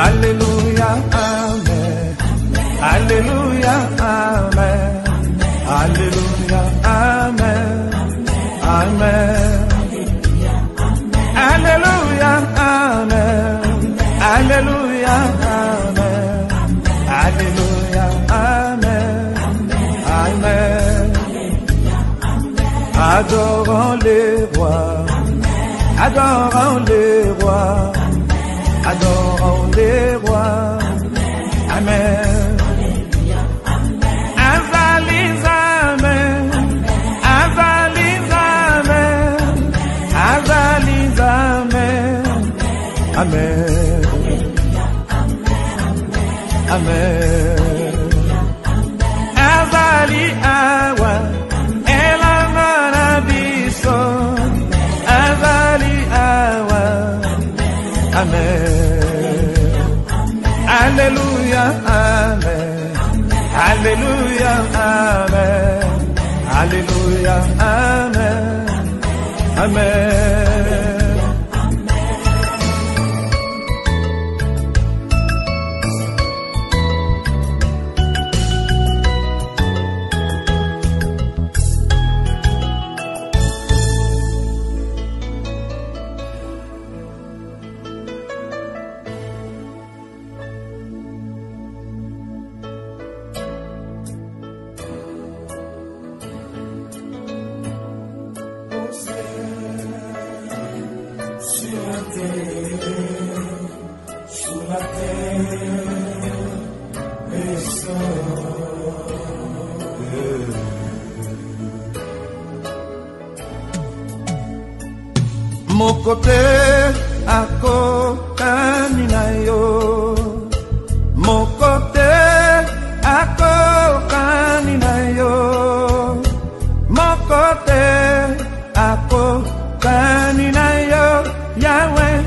Alléluia, Amen. Alléluia, Amen. Alléluia, Amen. Amen. Alléluia, Amen. Alléluia, Amen. Alléluia, Amen. Amen. Adorons les rois. Adorons les rois. Adorons les rois. Amen. Azalis, Amen. Azalis, Amen. Azalis, Amen. Amen. Amen. Azali, Awa. Elamana biso. Azali, Awa. Amen. Alléluia, Amen. Alléluia, Amen. Alléluia, Amen. Amen. Mokote ako kaninayo, mokote ako kaninayo, mokote ako kaninayo, Yahweh,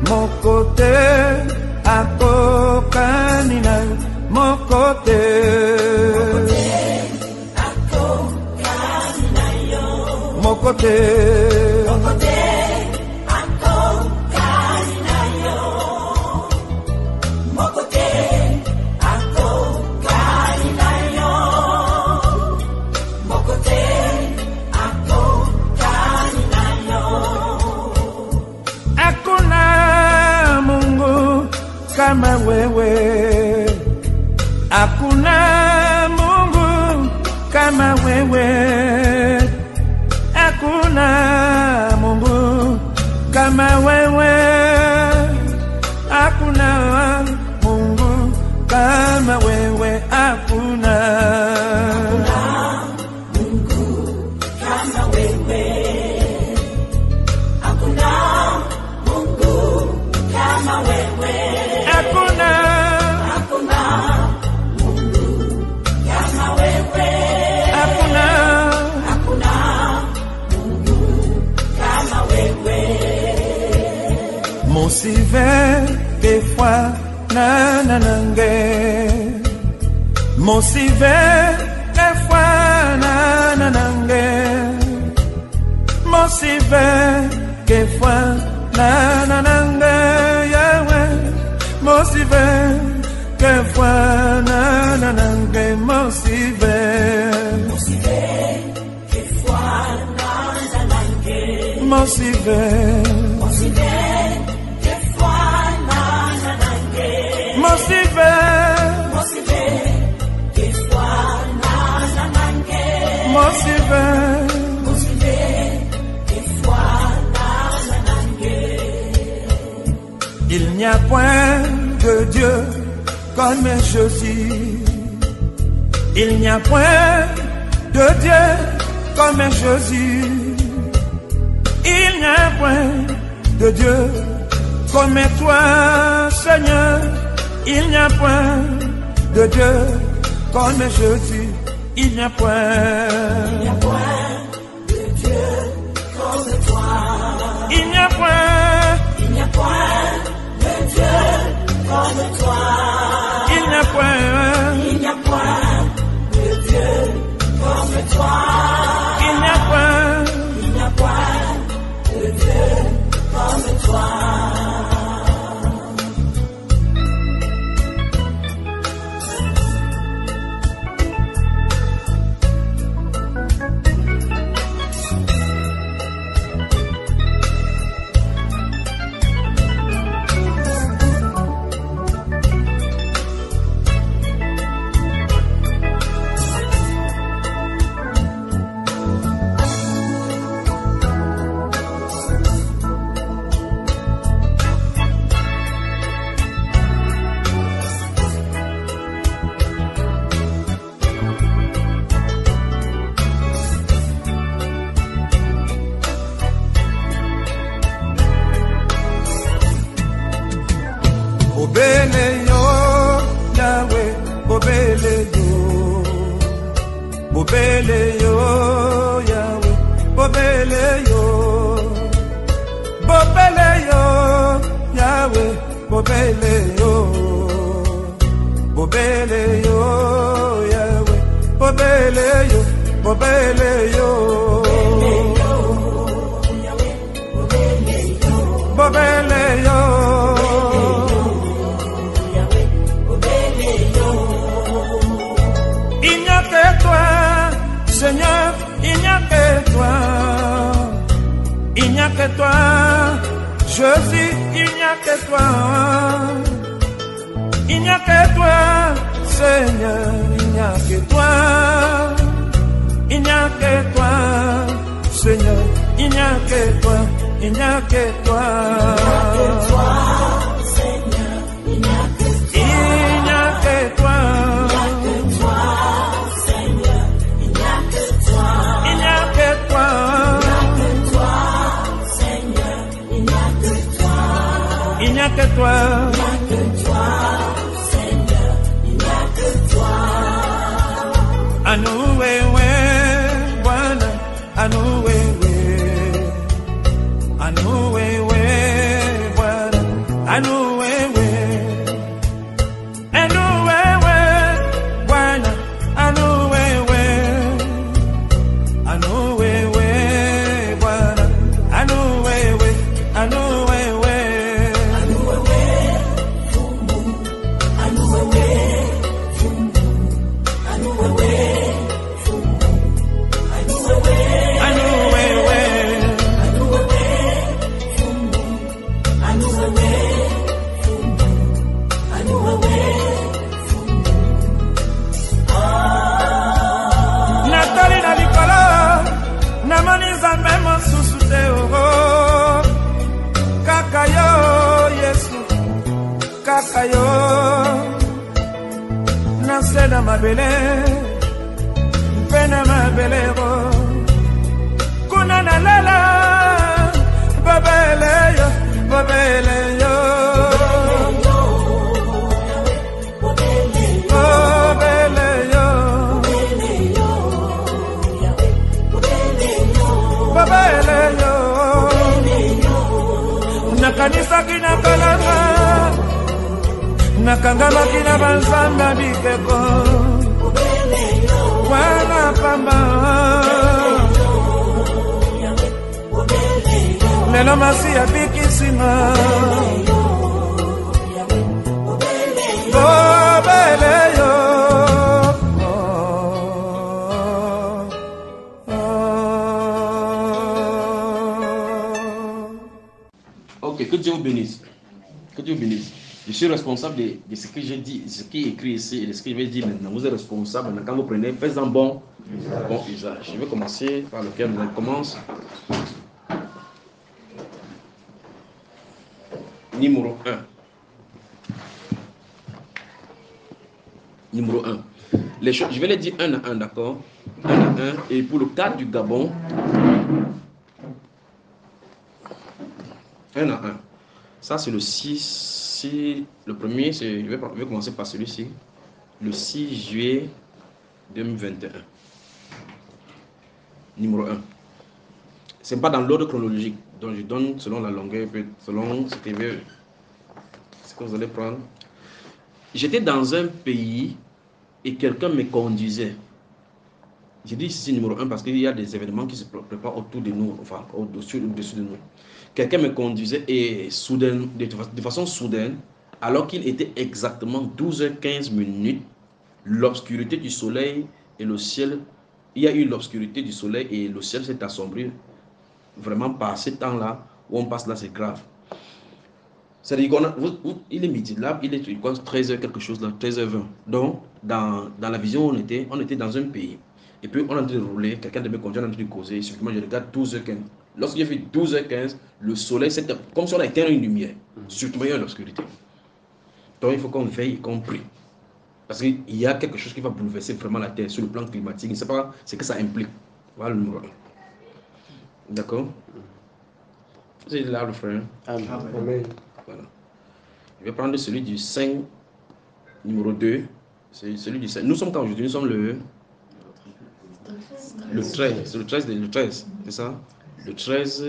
mokote ako kaninayo, mokote ako kaninayo, mokote. Kama wewe, hakuna Mungu kama wewe, hakuna Mungu kama wewe, hakuna Mungu kama wewe, hakuna Mungu kama wewe, hakuna Mungu kama wewe. Hakuna Mungu kama wewe. Hakuna Mungu kama wewe. Mosive kefwa na nange. Mosive kefwa na nange. Mosive kefwa na nange. Mosive kefwa na nange, mosive kefwa na nange, mosive kefwa na nange, mosive kefwa na nange, mosive kefwa na nange. Il n'y a point de Dieu comme Jésus. Il n'y a point de Dieu comme Jésus. Il n'y a point de Dieu comme toi, Seigneur. Il n'y a point de Dieu comme Jésus. Il n'y a point de Dieu comme toi. Il n'y a point de Dieu comme toi. Il n'y a point de Dieu comme toi. Il n'y a point de Dieu comme toi. bobele yo, Yahweh, bobele yo. Bobele yo, Yahweh, bobele yo. Bobele yo, Yahweh, bobele yo. Bobele yo, Yahweh, bobele yo, bobele yo. Bobele yo. Il n'y a que toi, Seigneur, il n'y a que toi. Il n'y a que toi, Jésus, il n'y a que toi. Il n'y a que toi, Seigneur, il n'y a que toi. Il n'y a que toi, Seigneur, il n'y a que toi. Il n'y a que toi. Seigneur, il n'y a que toi. Il n'y a que toi. Seigneur, il n'y a que toi. Il n'y a que toi. Seigneur, il n'y a que toi. Il n'y a que toi. Seigneur, il n'y a que toi. Anoué, Bwana, anoué. Nasena mabele, pena mabelero, kuna na lala, babele yo, babele yo, babele yo, babele yo, na kanisa kina kalama. Nakangama kina banzamba bikeko wana pamba lelo masi ya bikisima bobele yo. Ok, que Dieu vous bénisse. Que Dieu vous bénisse. Je suis responsable de ce que j'ai dit, ce qui est écrit ici et de ce que je vais dire maintenant. Vous êtes responsable. Maintenant, quand vous prenez, faites-en bon usage. Je vais commencer par lequel on commence. Numéro 1. Numéro 1. Les choses, je vais les dire un à un, d'accord? Un à un. Et pour le cas du Gabon, un à un. Ça, c'est le 6. Le premier, je vais commencer par celui-ci. Le 6 juillet 2021. Numéro 1. Ce n'est pas dans l'ordre chronologique. Donc, je donne selon la longueur, selon ce que vous allez prendre. J'étais dans un pays et quelqu'un me conduisait. J'ai dit ici numéro 1 parce qu'il y a des événements qui se préparent autour de nous, enfin au-dessus de nous. Quelqu'un me conduisait et soudain, de façon soudaine, alors qu'il était exactement 12h15 minutes, l'obscurité du soleil et le ciel, il y a eu l'obscurité du soleil et le ciel s'est assombri. Vraiment, par ce temps-là, où on passe là, c'est grave. C'est-à-dire il est midi là, il est 13h quelque chose là, 13h20. Donc, dans la vision où on était dans un pays. Et puis, on a en train de rouler, quelqu'un de mes conduire, on a en train de causer. Subitement, je regarde 12h15. Lorsque j'ai vu 12h15, le soleil, c'était comme si on a éteint une lumière. Surtout, il y a l'obscurité. Donc, il faut qu'on veille et qu'on prie. Parce qu'il y a quelque chose qui va bouleverser vraiment la Terre sur le plan climatique. Je ne sais pas ce que ça implique. Voilà le numéro 1. D'accord? C'est là le frère. Amen. Voilà. Je vais prendre celui du 5, numéro 2. C'est celui du 5. Nous sommes quand aujourd'hui? Nous sommes le 13. C'est le 13, c'est ça? Le 13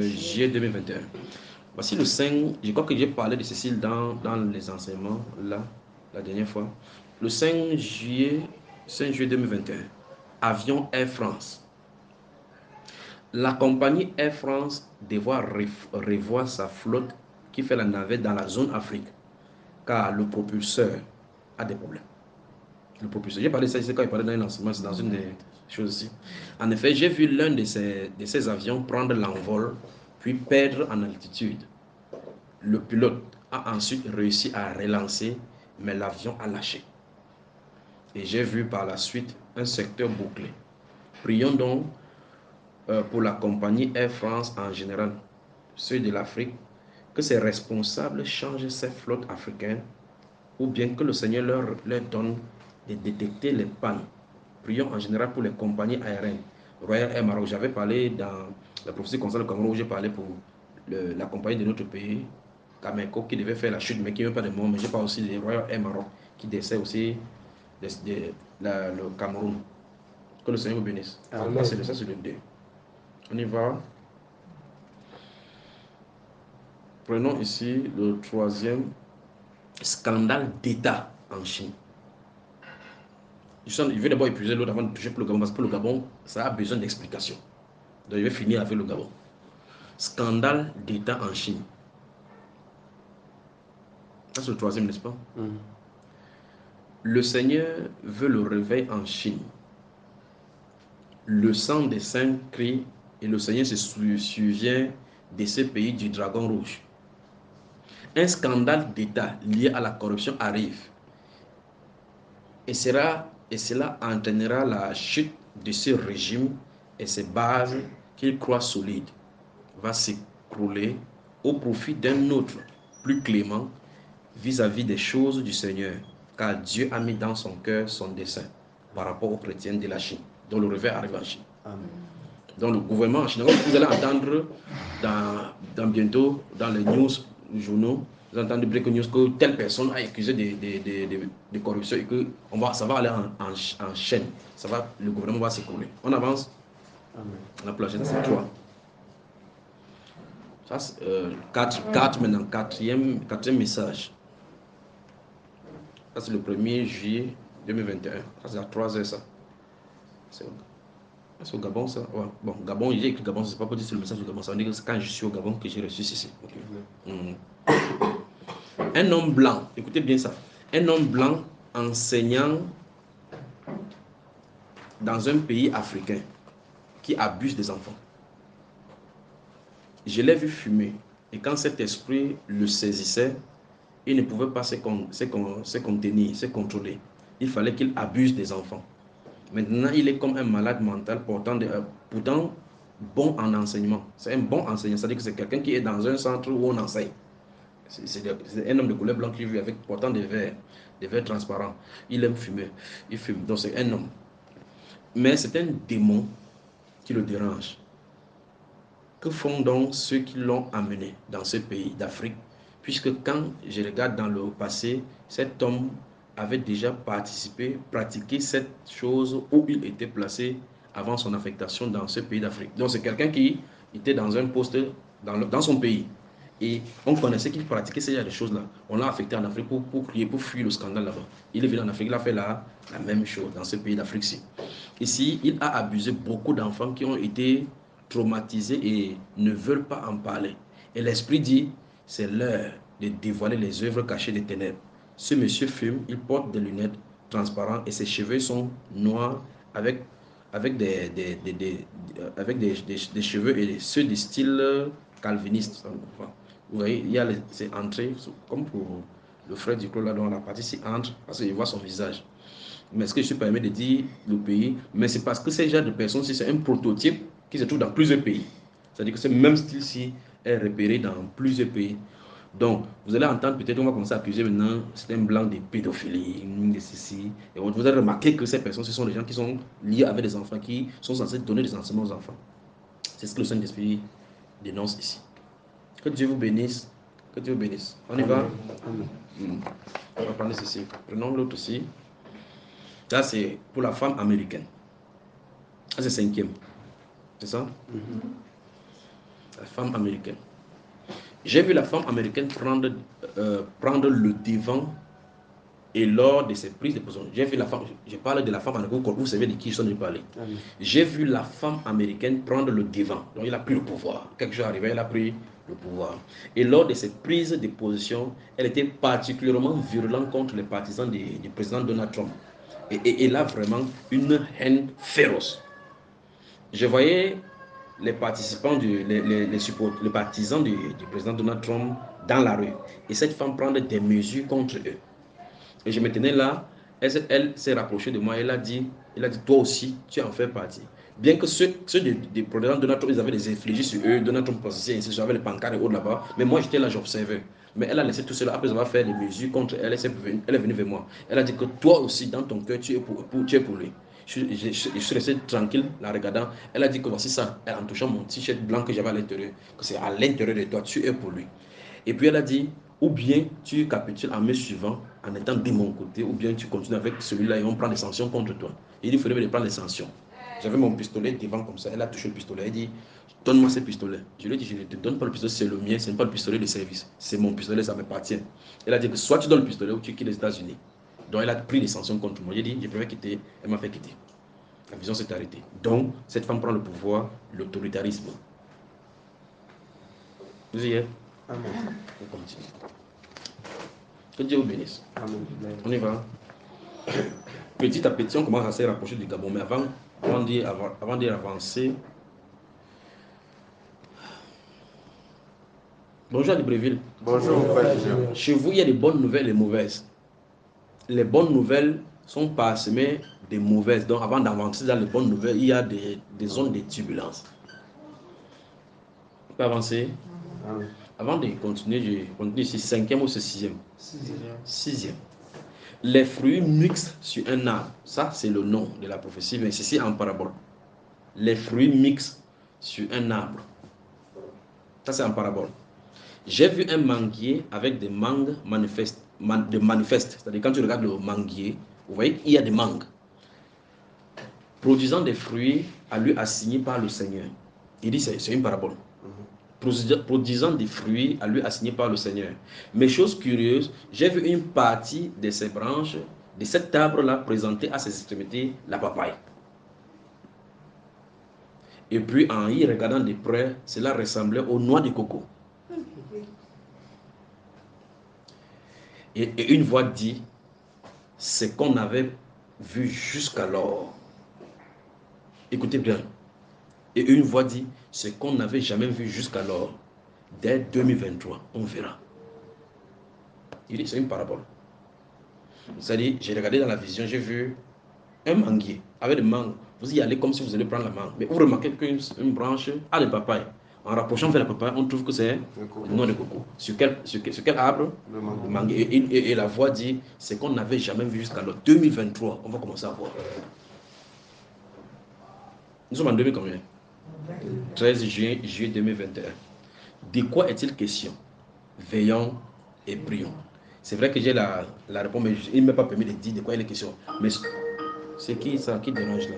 juillet 2021. Voici le 5. Je crois que j'ai parlé de ceci dans les enseignements, là, la dernière fois. Le 5 juillet 2021. Avion Air France. La compagnie Air France devra revoir sa flotte qui fait la navette dans la zone Afrique, car le propulseur a des problèmes. Le propulseur, j'ai parlé de ça ici quand il parlait d'un lancement, c'est dans une des choses ici. En effet, j'ai vu l'un de ces avions prendre l'envol, puis perdre en altitude. Le pilote a ensuite réussi à relancer, mais l'avion a lâché. Et j'ai vu par la suite un secteur bouclé. Prions donc pour la compagnie Air France en général, ceux de l'Afrique, que ces responsables changent ces flottes africaines, ou bien que le Seigneur leur donne de détecter les pannes. Prions en général pour les compagnies aériennes. Royal Air Maroc, j'avais parlé dans la prophétie concernant le Cameroun, où j'ai parlé pour la compagnie de notre pays, Cameco, qui devait faire la chute, mais qui n'a pas de mort. Mais j'ai parlé aussi de Royal Air Maroc, qui dessert aussi le Cameroun. Que le Seigneur vous bénisse. Ça, c'est le 2. On y va. Prenons ici le 3e. Scandale d'État en Chine. Je vais d'abord épuiser l'autre avant de toucher pour le Gabon, parce que pour le Gabon, ça a besoin d'explication. Donc je vais finir avec le Gabon. Scandale d'État en Chine. Ça, c'est le 3e, n'est-ce pas? Le Seigneur veut le réveil en Chine. Le sang des saints crie, et le Seigneur se souvient de ce pays du dragon rouge. Un scandale d'État lié à la corruption arrive. Et cela entraînera la chute de ce régime, et ses bases qu'il croit solides va s'écrouler au profit d'un autre, plus clément, vis-à-vis des choses du Seigneur, car Dieu a mis dans son cœur son dessein par rapport aux chrétiens de la Chine, dont le réveil arrive en Chine. Amen. Donc le gouvernement en Chine, vous allez entendre bientôt dans les news, les journaux, vous entendez breaking news que telle personne a accusé de corruption et que ça va aller en chaîne. Le gouvernement va s'écrouler. On avance. Amen. La prochaine, c'est 3. Ça, c'est 4 maintenant, quatrième message. Ça, c'est le 1er juillet 2021. Ça, c'est à 3h, ça. C'est au Gabon, ça? Ouais. Bon, Gabon, j'ai écrit Gabon, c'est pas pour dire que c'est le message du Gabon. Ça veut dire que c'est quand je suis au Gabon que j'ai reçu ceci. Okay. Un homme blanc, écoutez bien ça. Un homme blanc enseignant dans un pays africain qui abuse des enfants. Je l'ai vu fumer, et quand cet esprit le saisissait, il ne pouvait pas se contenir, se contrôler. Il fallait qu'il abuse des enfants. Maintenant, il est comme un malade mental, pourtant bon en enseignement. C'est un bon enseignant, c'est-à-dire que c'est quelqu'un qui est dans un centre où on enseigne. C'est un homme de couleur blanche qui vit avec pourtant des verres transparents. Il aime fumer, il fume, donc c'est un homme. Mais c'est un démon qui le dérange. Que font donc ceux qui l'ont amené dans ce pays d'Afrique? Puisque quand je regarde dans le passé, cet homme avait déjà pratiqué cette chose où il était placé avant son affectation dans ce pays d'Afrique. Donc c'est quelqu'un qui était dans un poste dans son pays. Et on connaissait qu'il pratiquait ces choses-là. On l'a affecté en Afrique pour fuir le scandale là-bas. Il est venu en Afrique, il a fait la même chose dans ce pays d'Afrique-ci. Ici, il a abusé beaucoup d'enfants qui ont été traumatisés et ne veulent pas en parler. Et l'Esprit dit, c'est l'heure de dévoiler les œuvres cachées des ténèbres. Ce monsieur fume, il porte des lunettes transparentes et ses cheveux sont noirs avec des cheveux et ceux du style calviniste. Vous voyez, c'est entré, comme pour le frère du clos là dans la partie, c'est entre, parce qu'il voit son visage. Mais ce que je suis permis de dire, le pays, mais c'est parce que ces genre de personnes, c'est un prototype qui se trouve dans plusieurs pays. C'est-à-dire que ce même style-ci est repéré dans plusieurs pays. Donc, vous allez entendre, peut-être on va commencer à accuser maintenant, c'est un blanc de pédophilie, de ceci. Et vous allez remarquer que ces personnes, ce sont des gens qui sont liés avec des enfants, qui sont censés donner des enseignements aux enfants. C'est ce que le Saint-Esprit dénonce ici. Que Dieu vous bénisse. Que Dieu bénisse. On y va? On va prendre ceci. Prenons l'autre aussi. Ça, c'est pour la femme américaine. Ça, c'est 5e. C'est ça? La femme américaine. J'ai vu la femme américaine prendre le devant et lors de ses prises de position. J'ai vu la femme, je parle de la femme américaine, vous savez de qui je suis en train de parler. J'ai vu la femme américaine prendre le devant. Donc, il a pris le pouvoir. Quelque chose arrivé, elle a pris le pouvoir. Et lors de ses prises de position, elle était particulièrement virulente contre les partisans du président Donald Trump. Et elle a vraiment une haine féroce. Je voyais les participants, les partisans du président Donald Trump dans la rue. Et cette femme prendre des mesures contre eux. Et je me tenais là, elle s'est rapprochée de moi, elle a dit, toi aussi, tu en fais partie. Bien que ceux des présidents Donald Trump, ils avaient des effigies sur eux, Donald Trump passait ainsi, j'avais les pancartes et autres là-bas, mais moi j'étais là, j'observais. Mais elle a laissé tout cela, après avoir fait des mesures contre elle, elle est venue vers moi. Elle a dit que toi aussi, dans ton cœur, tu es pour lui. Je suis resté tranquille, la regardant. Elle a dit que voici ça, en touchant mon t-shirt blanc que j'avais à l'intérieur, que c'est à l'intérieur de toi, tu es pour lui. Et puis elle a dit, ou bien tu capitules en me suivant, en étant de mon côté, ou bien tu continues avec celui-là et on prend des sanctions contre toi. Il dit, il faudrait me prendre des sanctions. J'avais mon pistolet devant comme ça, elle a touché le pistolet, elle dit, donne-moi ce pistolet. Je lui ai dit, je ne te donne pas le pistolet, c'est le mien, ce n'est pas le pistolet de service, c'est mon pistolet, ça m'appartient. Elle a dit que soit tu donnes le pistolet ou tu quittes les États-Unis. Donc elle a pris des sanctions contre moi. J'ai dit, je préfère quitter, elle m'a fait quitter. La vision s'est arrêtée. Donc, cette femme prend le pouvoir, l'autoritarisme. Vous y êtes? Amen. On continue. Que Dieu vous bénisse. Amen. On y va. Petit à petit, on commence à se rapprocher du Gabon. Mais avant d'y avancer. Bonjour à Libreville. Bonjour. Chez vous, il y a des bonnes nouvelles et des mauvaises. Les bonnes nouvelles sont parsemées des mauvaises. Donc, avant d'avancer dans les bonnes nouvelles, il y a des zones de turbulence. On peut avancer? Amen. Avant de continuer, je continue ici, 5e ou 6e? 6e. Les fruits mixtes sur un arbre, ça c'est le nom de la prophétie, mais c'est ici en parabole. Les fruits mixtes sur un arbre, ça c'est en parabole. J'ai vu un manguier avec des mangues manifestes, c'est-à-dire quand tu regardes le manguier, vous voyez qu'il y a des mangues, produisant des fruits à lui assignés par le Seigneur. Il dit c'est une parabole. Produisant des fruits à lui assignés par le Seigneur. Mais chose curieuse, j'ai vu une partie de ces branches, de cet arbre-là, présenter à ses extrémités la papaye. Et puis, en y regardant de près, cela ressemblait aux noix de coco. Et une voix dit, ce qu'on avait vu jusqu'alors. Écoutez bien. Et une voix dit, ce qu'on n'avait jamais vu jusqu'alors, dès 2023, on verra. Il dit, c'est une parabole. C'est-à-dire, j'ai regardé dans la vision, j'ai vu un manguier avec des mangues. Vous y allez comme si vous allez prendre la mangue. Mais vous remarquez qu'une branche a des papayes. En rapprochant vers la papaye, on trouve que c'est une noix de coco. Sur quel arbre? Le manguier. Et la voix dit, ce qu'on n'avait jamais vu jusqu'alors, 2023, on va commencer à voir. Nous sommes en 2000 combien? 13 juillet 2021. De quoi est-il question? Veillons et prions. C'est vrai que j'ai la réponse, mais il ne m'a pas permis de dire de quoi il est question. Mais c'est qui ça qui dérange là?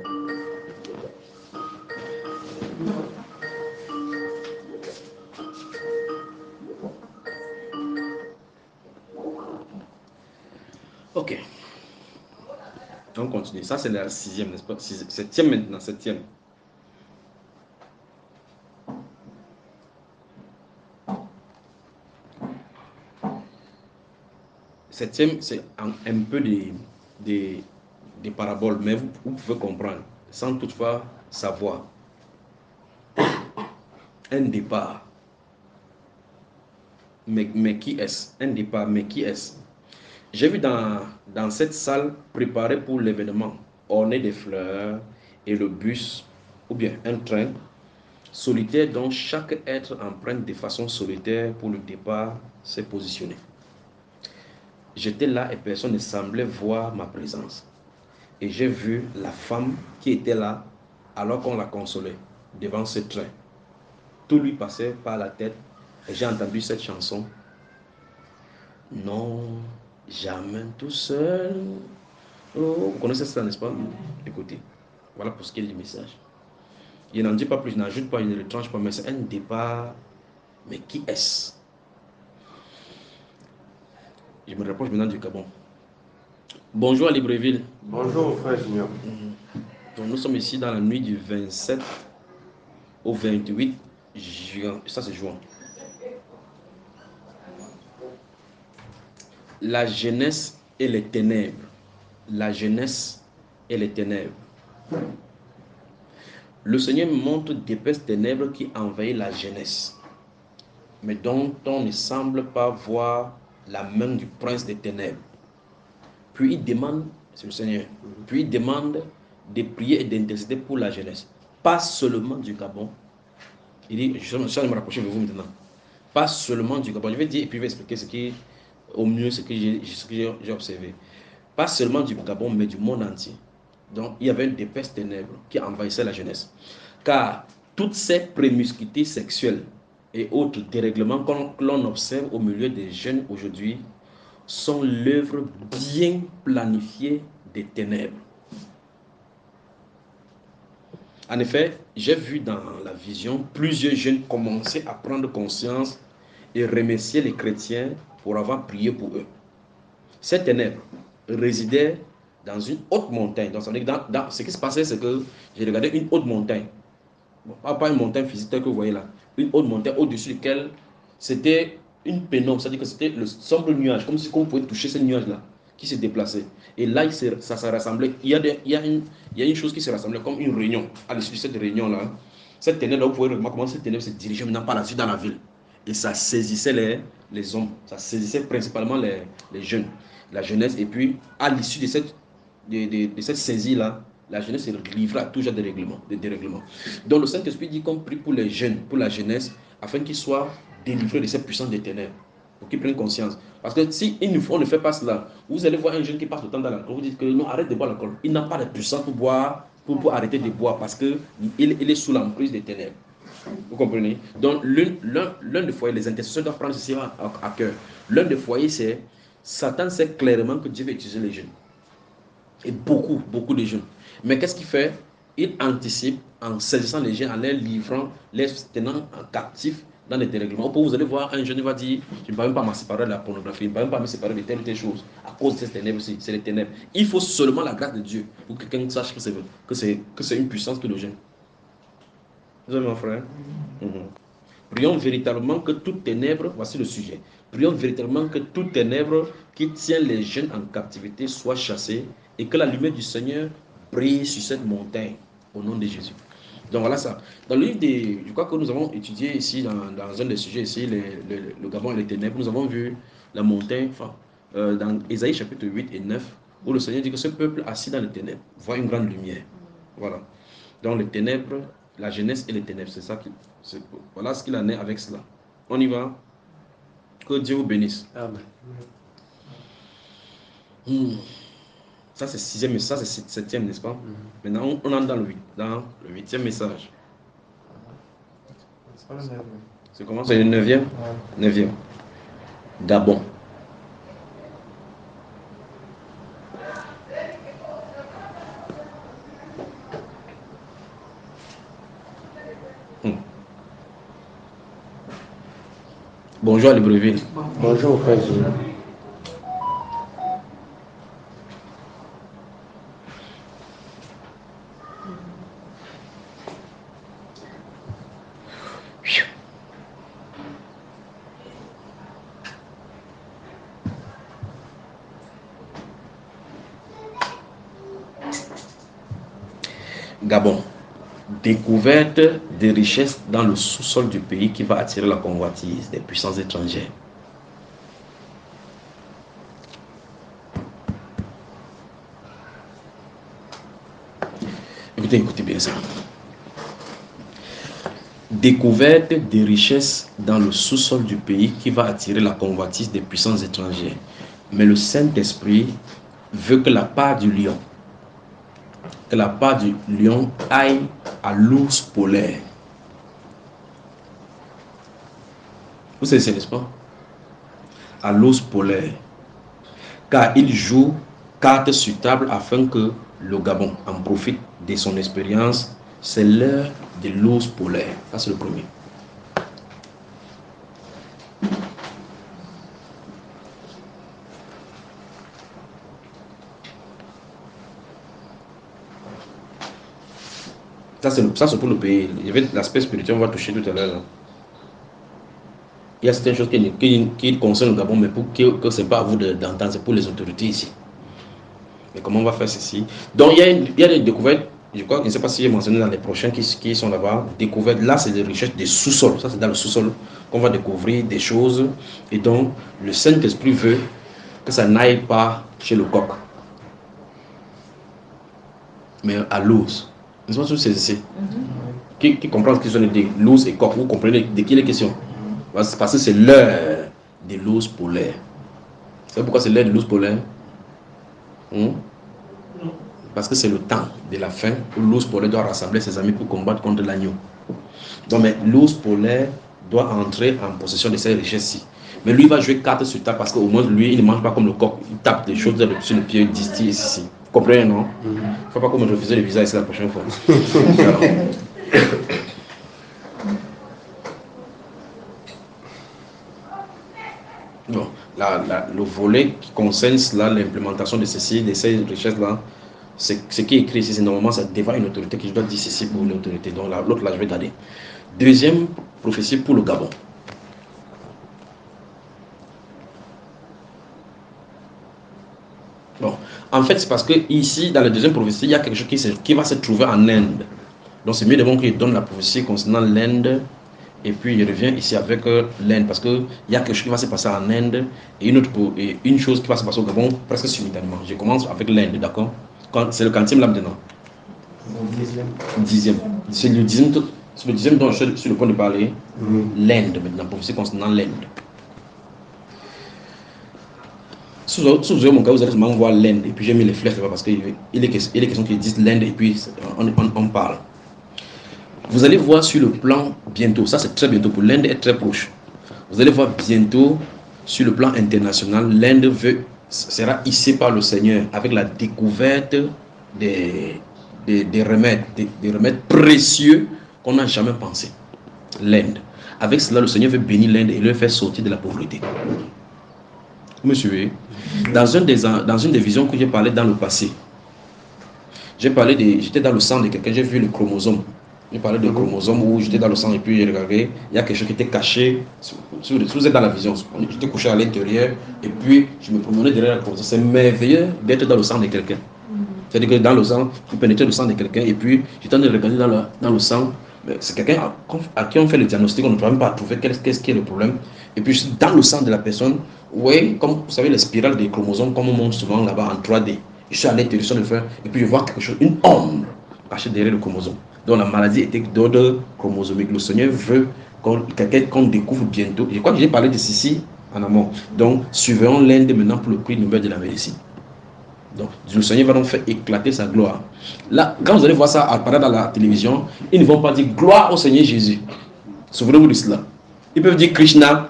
Ok. On continue. Ça, c'est la 6e, n'est-ce pas? 7e maintenant, 7e. Septième, c'est un peu des paraboles, mais vous pouvez comprendre, sans toutefois savoir. Un départ. Mais qui est-ce? Un départ, mais qui est-ce? J'ai vu dans cette salle préparée pour l'événement, ornée de fleurs, et le bus, ou bien un train, solitaire dont chaque être emprunte de façon solitaire pour le départ s'est positionné. J'étais là et personne ne semblait voir ma présence. Et j'ai vu la femme qui était là alors qu'on la consolait devant ce train. Tout lui passait par la tête et j'ai entendu cette chanson. Non, jamais tout seul. Oh, vous connaissez ça, n'est-ce pas? Écoutez, voilà pour ce qui est du message. Je n'en dis pas plus, je n'ajoute pas, je ne retranche pas, mais c'est un départ. Mais qui est-ce? Je me rapproche maintenant du Gabon. Bonjour à Libreville. Bonjour frère Junior. Donc nous sommes ici dans la nuit du 27 au 28 juin. Ça c'est juin. La jeunesse et les ténèbres. La jeunesse et les ténèbres. Le Seigneur montre d'épaisses ténèbres qui envahissent la jeunesse, mais dont on ne semble pas voir la main du prince des ténèbres. Puis il demande, c'est le Seigneur, puis il demande de prier et d'intercéder pour la jeunesse. Pas seulement du Gabon. Il dit, je vais me rapprocher de vous maintenant. Pas seulement du Gabon. Je vais dire et puis je vais expliquer ce qui, au mieux ce que j'ai observé. Pas seulement du Gabon, mais du monde entier. Donc il y avait une épaisse ténèbre qui envahissait la jeunesse. Car toutes ces promiscuités sexuelles et autres dérèglements que l'on observe au milieu des jeunes aujourd'hui sont l'œuvre bien planifiée des ténèbres. En effet, j'ai vu dans la vision plusieurs jeunes commencer à prendre conscience et remercier les chrétiens pour avoir prié pour eux. Ces ténèbres résidaient dans une haute montagne. Donc, ce qui se passait, c'est que j'ai regardé une haute montagne. Bon, pas une montagne physique telle que vous voyez là. Une haute montagne au-dessus de laquelle c'était une pénombre. C'est-à-dire que c'était le sombre nuage, comme si on pouvait toucher ce nuage-là qui se déplaçait. Et là, ça se rassemblait. Il y a une chose qui se rassemblait comme une réunion. À l'issue de cette réunion-là, cette ténèbre, vous pouvez remarquer comment cette ténèbre se dirigeait maintenant par la suite dans la ville. Et ça saisissait les hommes. Ça saisissait principalement les jeunes, la jeunesse. Et puis, à l'issue de cette saisie-là, la jeunesse est livrée à tout genre de dérèglements. Donc le Saint-Esprit dit qu'on prie pour les jeunes, pour la jeunesse, afin qu'ils soient délivrés de cette puissance des ténèbres, pour qu'ils prennent conscience. Parce que si on ne fait pas cela, vous allez voir un jeune qui passe le temps dans l'alcool, vous dites que non, arrête de boire l'alcool. Il n'a pas de puissance pour boire, pour arrêter de boire, parce qu'il est sous l'emprise des ténèbres. Vous comprenez? Donc l'un des foyers, les intercesseurs doivent prendre ceci à cœur. L'un des foyers, c'est Satan sait clairement que Dieu va utiliser les jeunes. Et beaucoup de jeunes. Mais qu'est-ce qu'il fait? Il anticipe en saisissant les jeunes, en les livrant, les tenant en captif dans les dérèglements. Vous allez voir, un jeune va dire, je ne peux même pas me séparer de la pornographie, je ne peux même pas me séparer de telle ou telle chose, à cause de ces ténèbres aussi, c'est les ténèbres. Il faut seulement la grâce de Dieu pour que quelqu'un sache que c'est une puissance que le jeune. Vous avez mon frère? Prions véritablement que toute ténèbre, voici le sujet, prions véritablement que toute ténèbre qui tient les jeunes en captivité soit chassée et que la lumière du Seigneur brille sur cette montagne au nom de Jésus. Donc voilà ça. Dans le livre je crois que nous avons étudié ici, dans un des sujets ici, le Gabon et les ténèbres, nous avons vu la montagne, dans Ésaïe chapitre 8 et 9, où le Seigneur dit que ce peuple assis dans les ténèbres voit une grande lumière. Voilà. Donc les ténèbres, la jeunesse et les ténèbres, c'est ça voilà ce qu'il en est avec cela. On y va. Que Dieu vous bénisse. Amen. Ça c'est sixième, ça c'est septième, n'est-ce pas? Maintenant on entre dans le huitième message. C'est pas le 9. C'est comment? C'est le neuvième? Neuvième. Gabon. Bonjour à Libreville. Bonjour frère Junior. Gabon. Découverte des richesses dans le sous-sol du pays qui va attirer la convoitise des puissances étrangères. Écoutez bien ça. Découverte des richesses dans le sous-sol du pays qui va attirer la convoitise des puissances étrangères. Mais le Saint-Esprit veut que la part du lion aille à l'ours polaire. Vous savez, n'est-ce pas? à l'os polaire, car il joue carte sur table afin que le Gabon en profite de son expérience. C'est l'heure de l'os polaire. Ça, c'est le premier. Ça, c'est pour le pays. Il y avait l'aspect spirituel, on va toucher tout à l'heure. Il y a certaines choses qui concernent le Gabon, mais que ce n'est pas à vous d'entendre, c'est pour les autorités ici. Mais comment on va faire ceci? Donc, il y a des découvertes, je crois, je ne sais pas si j'ai mentionné dans les prochains qui sont là-bas. Découvertes, là, c'est des recherches des sous-sols. Ça, c'est dans le sous-sol qu'on va découvrir des choses. Et donc, le Saint-Esprit veut que ça n'aille pas chez le coq, mais à l'os. N'est-ce pas, c'est ici. Qui comprend ce qu'ils ont dit? L'os et coq, vous comprenez de qui il est question? Parce que c'est l'heure de l'os polaire. Vous savez pourquoi c'est l'heure de l'os polaire? Parce que c'est le temps de la fin où l'os polaire doit rassembler ses amis pour combattre contre l'agneau. Donc, mais l'os polaire doit entrer en possession de ces richesses-ci. Mais lui, il va jouer carte sur table parce qu'au moins, lui, il ne mange pas comme le coq. Il tape des choses sur le pied, il distille ici. Vous comprenez, non? Il ne faut pas que je refuse le visa ici la prochaine fois. Bon, le volet qui concerne l'implémentation de ceci, de ces richesses-là, ce qui est écrit ici, c'est normalement c'est devant une autorité qui doit dire ceci pour une autorité. Donc l'autre là, je vais garder. Deuxième prophétie pour le Gabon. Bon, en fait, c'est parce que ici, dans la deuxième prophétie, il y a quelque chose qui va se trouver en Inde. Donc c'est mieux de bon qu'il donne la prophétie concernant l'Inde. Et puis il revient ici avec l'Inde, parce qu'il y a quelque chose qui va se passer en Inde et une chose qui va se passer au Gabon presque simultanément. Je commence avec l'Inde, d'accord? C'est le quantième là maintenant. Dixième. C'est le dixième dont je suis sur le point de parler. L'Inde maintenant, prophétie concernant l'Inde. Si vous avez mon cas, vous allez seulement voir l'Inde, et puis j'ai mis les flèches là-bas parce qu'il est question qu'ils disent l'Inde et puis on parle. Vous allez voir sur le plan bientôt, ça c'est très bientôt, pour l'Inde est très proche. Vous allez voir bientôt sur le plan international, l'Inde sera hissée par le Seigneur avec la découverte des remèdes précieux qu'on n'a jamais pensé. L'Inde. Avec cela, le Seigneur veut bénir l'Inde et le faire sortir de la pauvreté. Vous me suivez? Dans une des visions que j'ai parlé dans le passé, j'étais dans le sang de quelqu'un, j'ai vu le chromosome. J'ai parlé de chromosome où j'étais dans le sang et puis j'ai regardé, il y a quelque chose qui était caché. Si vous êtes dans la vision, j'étais couché à l'intérieur et puis je me promenais derrière la chromosome. C'est merveilleux d'être dans le sang de quelqu'un. C'est-à-dire que dans le sang, tu pénètres le sang de quelqu'un et puis j'étais en train de regarder dans le sang. C'est quelqu'un à qui on fait le diagnostic, on ne peut même pas trouver qu'est-ce qui est le problème. Et puis dans le sang de la personne, oui, comme vous savez les spirales des chromosomes, comme on montre souvent là-bas en 3D. Je suis à l'intérieur de le faire et puis je vois quelque chose, une ombre cachée derrière le chromosome. Donc la maladie était d'ordre chromosomique. Le Seigneur veut qu'on découvre bientôt. Je crois que j'ai parlé de ceci en amont. Donc suivons l'Inde maintenant pour le prix Nobel de la médecine. Donc le Seigneur va donc faire éclater sa gloire. Là, quand vous allez voir ça apparaître dans la télévision, ils ne vont pas dire gloire au Seigneur Jésus. Souvenez-vous de cela. Ils peuvent dire Krishna,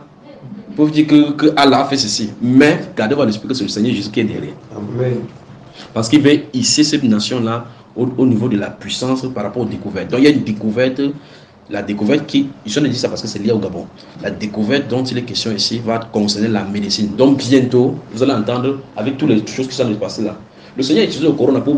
ils peuvent dire que Allah a fait ceci. Mais gardez votre esprit que c'est le Seigneur Jésus qui est derrière. Amen. Parce qu'il veut hisser cette nation-là au niveau de la puissance par rapport aux découvertes. Donc il y a une découverte, la découverte qui, je ne dis ça parce que c'est lié au Gabon, la découverte dont il est question ici va concerner la médecine. Donc bientôt, vous allez entendre avec toutes les choses qui sont passées là. Le Seigneur a utilisé le corona pour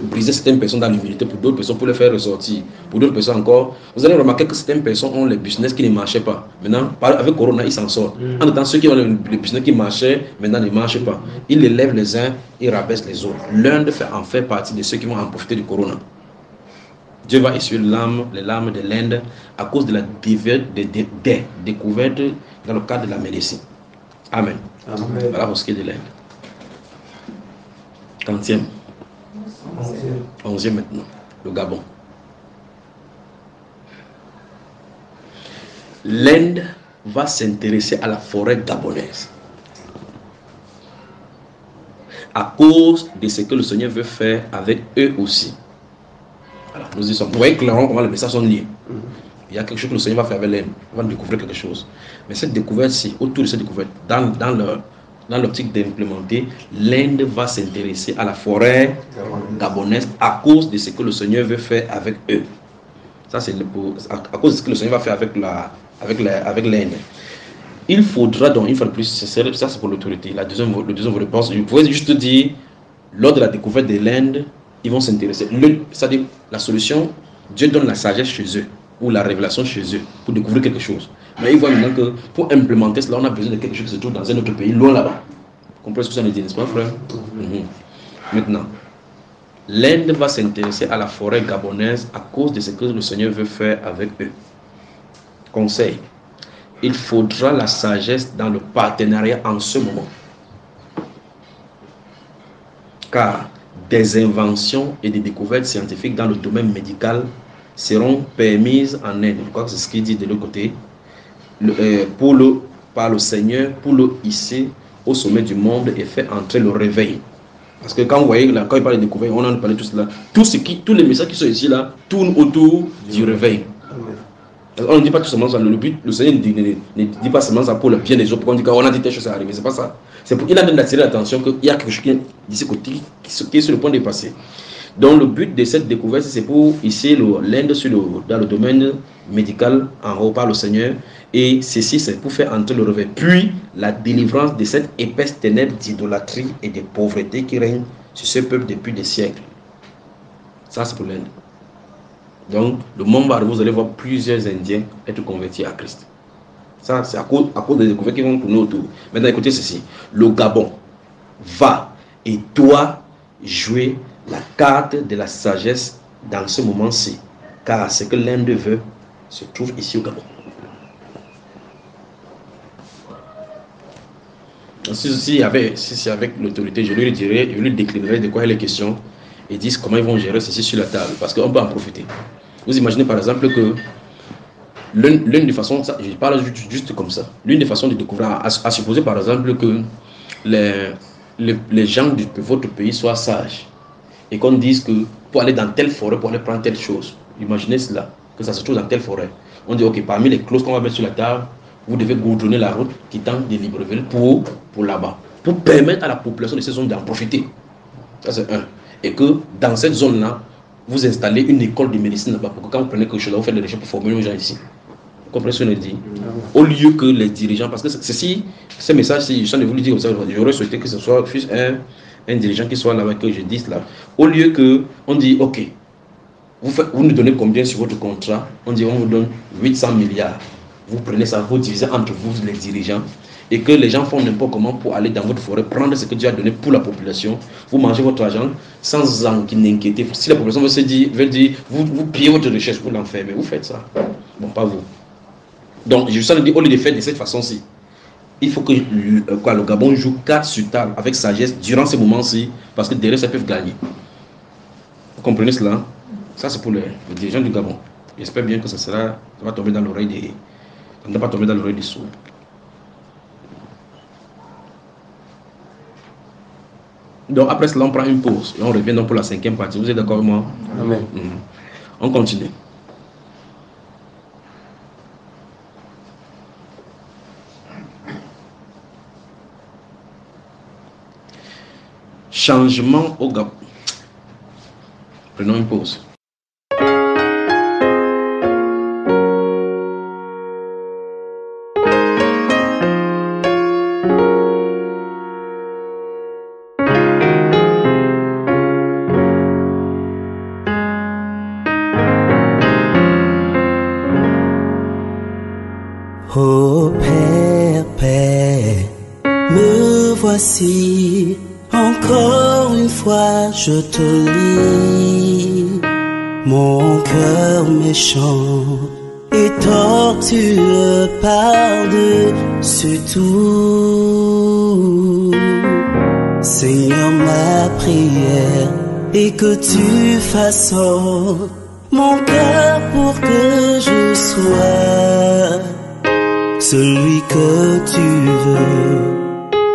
briser certaines personnes dans l'humilité, pour d'autres personnes pour les faire ressortir, pour d'autres personnes encore. Vous allez remarquer que certaines personnes ont les business qui ne marchaient pas. Maintenant, avec corona, ils s'en sortent. En même temps, ceux qui ont les business qui marchaient, maintenant ne marchent pas. Ils les lèvent les uns, ils rabaissent les autres. L'Inde en fait partie de ceux qui vont en profiter du corona. Dieu va essuyer les larmes de l'Inde à cause de la découverte dans le cadre de la médecine. Amen. Amen. Voilà pour ce qui est de l'Inde. 30e. 11e maintenant, le Gabon. L'Inde va s'intéresser à la forêt gabonaise à cause de ce que le Seigneur veut faire avec eux aussi. Alors, nous y sommes. Vous voyez clairement comment les messages sont liés. il y a quelque chose que le Seigneur va faire avec l'Inde. On va découvrir quelque chose. Mais cette découverte-ci, autour de cette découverte, dans l'optique d'implémenter, l'Inde va s'intéresser à la forêt gabonaise à cause de ce que le Seigneur veut faire avec eux. Ça, c'est à cause de ce que le Seigneur va faire avec l'Inde. Il faudra donc, une fois de plus, ça c'est pour l'autorité. Le deuxième réponse, je pourrais juste dire, lors de la découverte de l'Inde, ils vont s'intéresser. C'est-à-dire, la solution, Dieu donne la sagesse chez eux, ou la révélation chez eux, pour découvrir quelque chose. Mais ils voient maintenant que pour implémenter cela, on a besoin de quelque chose qui se trouve dans un autre pays, loin là-bas. Vous comprenez ce que ça veut dire, n'est-ce pas, frère? Maintenant, l'Inde va s'intéresser à la forêt gabonaise à cause de ce que le Seigneur veut faire avec eux. Conseil, il faudra la sagesse dans le partenariat en ce moment. Car des inventions et des découvertes scientifiques dans le domaine médical seront permises en Inde. Je crois que c'est ce qu'il dit de l'autre côté. Par le Seigneur, pour le hisser au sommet du monde et faire entrer le réveil. Parce que quand vous voyez, là, quand il parle de découverte, on en a parlé de tout cela. Tous les messages qui sont ici là tournent autour du réveil. On ne dit pas tout seulement ça. Le but, le Seigneur ne dit pas seulement ça pour le bien des autres. Pour qu'on dit qu'on a dit telle chose à arriver. C'est pas ça. C'est pour qu'il a même attiré l'attention qu'il y a quelque chose qui est d'ici côté qui est sur le point de passer. Donc le but de cette découverte, c'est pour ici l'Inde dans le domaine médical en haut par le Seigneur. Et ceci, c'est pour faire entrer le réveil. Puis la délivrance de cette épaisse ténèbre d'idolâtrie et de pauvreté qui règne sur ce peuple depuis des siècles. Ça, c'est pour l'Inde. Donc, le monde va arriver, vous allez voir plusieurs Indiens être convertis à Christ. Ça, c'est à cause des découvertes qui vont tourner autour. Maintenant, écoutez ceci. Le Gabon va et doit jouer la carte de la sagesse dans ce moment-ci. Car ce que l'Inde veut se trouve ici au Gabon. Si c'est avec l'autorité, je lui dirai, je lui déclinerai de quoi il est question et disent comment ils vont gérer ceci sur la table. Parce qu'on peut en profiter. Vous imaginez par exemple que l'une des façons, je parle juste comme ça, l'une des façons de découvrir, à supposer par exemple que les gens de votre pays soient sages et qu'on dise que pour aller dans telle forêt, pour aller prendre telle chose, imaginez cela, que ça se trouve dans telle forêt. On dit ok, parmi les clauses qu'on va mettre sur la table, vous devez goudronner la route qui tente de Libreville pour là-bas, pour permettre à la population de ces zones d'en profiter. Ça c'est un. Et que dans cette zone-là, vous installez une école de médecine là-bas, pour que quand vous prenez quelque chose là, vous faites des recherches pour former les gens ici. Vous comprenez ce que je dis? Au lieu que les dirigeants, parce que ce message, si je de vous le dire comme ça, j'aurais souhaité que ce soit juste un dirigeant qui soit là-bas, que je dise là. Au lieu que on dit, ok, vous nous donnez combien sur votre contrat? On dit, on vous donne 800 milliards. Vous prenez ça, vous divisez entre vous les dirigeants, et que les gens font n'importe comment pour aller dans votre forêt, prendre ce que Dieu a donné pour la population, vous mangez votre argent sans en inquiéter. Si la population veut dire, vous pillez votre richesse pour l'enfermer, vous faites ça. Bon, pas vous. Donc, je vous dis, au lieu de faire de cette façon-ci, il faut que le Gabon joue carte sur table avec sagesse durant ces moments-ci, parce que derrière, ça peut gagner. Vous comprenez cela? Ça, c'est pour les dirigeants du Gabon. J'espère bien que ça va tomber dans l'oreille des... Ça ne va pas tomber dans l'oreille des sourds. Donc après cela, on prend une pause et on revient donc pour la 5e partie. Vous êtes d'accord avec moi? Amen. On continue. Changement au Gabon. Prenons une pause. Oh Père, Père, me voici, encore une fois je te lis. Mon cœur méchant et tortueux par-dessus tout. Seigneur, ma prière est que tu façonnes mon cœur pour que je sois celui que tu veux,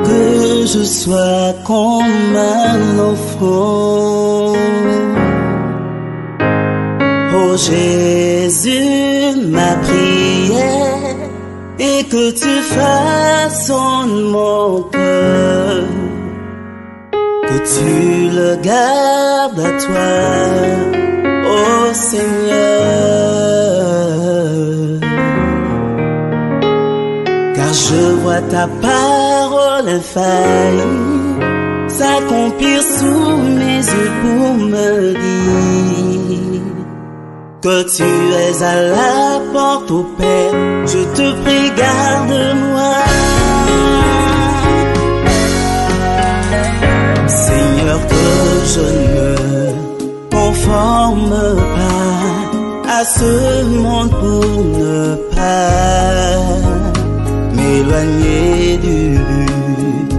que je sois comme un enfant. Oh Jésus, ma et que tu façonnes mon cœur, que tu le gardes à toi, ô Seigneur. Car je vois ta parole infaillible s'accomplir sous mes yeux pour me dire que tu es à la porte au Père. Je te prie, garde-moi. Seigneur, que je ne me conforme pas à ce monde pour ne pas m'éloigner du but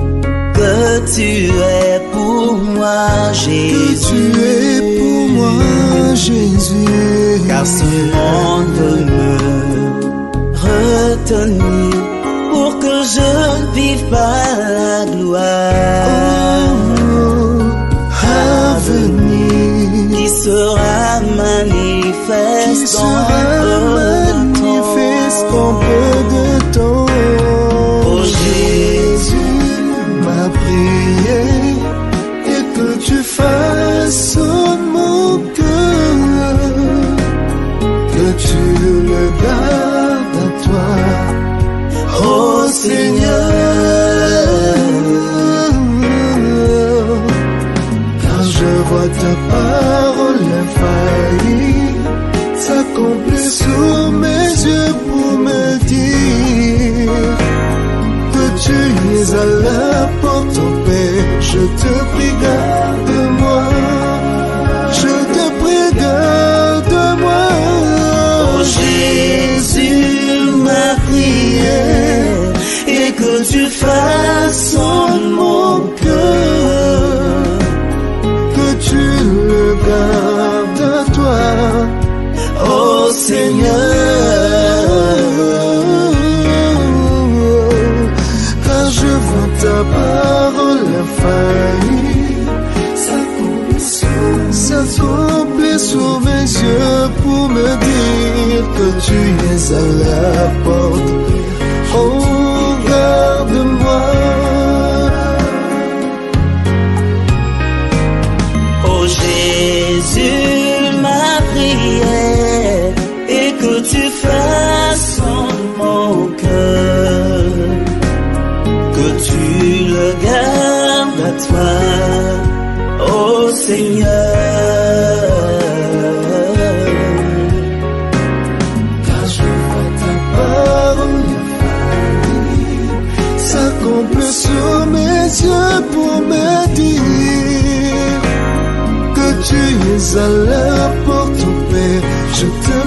que tu es pour moi, Jésus. Que tu es pour moi, Jésus. Car ce monde veut me retenir pour que je ne vive pas la gloire à venir, qui sera manifeste en peu de temps. Oh Jésus, ma prière est que tu façonnes mon cœur, que tu le gardes à toi, oh Seigneur. Car je vois ta parole infaillible s'accomplir sous mes yeux pour me dire que tu es à la porte au Père. Je te prie, garde-moi. Je te prie, garde-moi. Oh Jésus, ma prière et que tu façonnes mon cœur, que tu le gardes à toi, oh Seigneur. Car je vois ta parole infaillible s'accomplir sous mes yeux pour me dire que tu es à la porte. Oh, garde-moi. Oh Jésus, ma prière et que tu façonnes mon cœur, que tu le gardes à toi, oh Seigneur. Car je vois ta parole infaillible s'accomplir sur mes yeux pour me dire que tu es à la porte au Père. Je te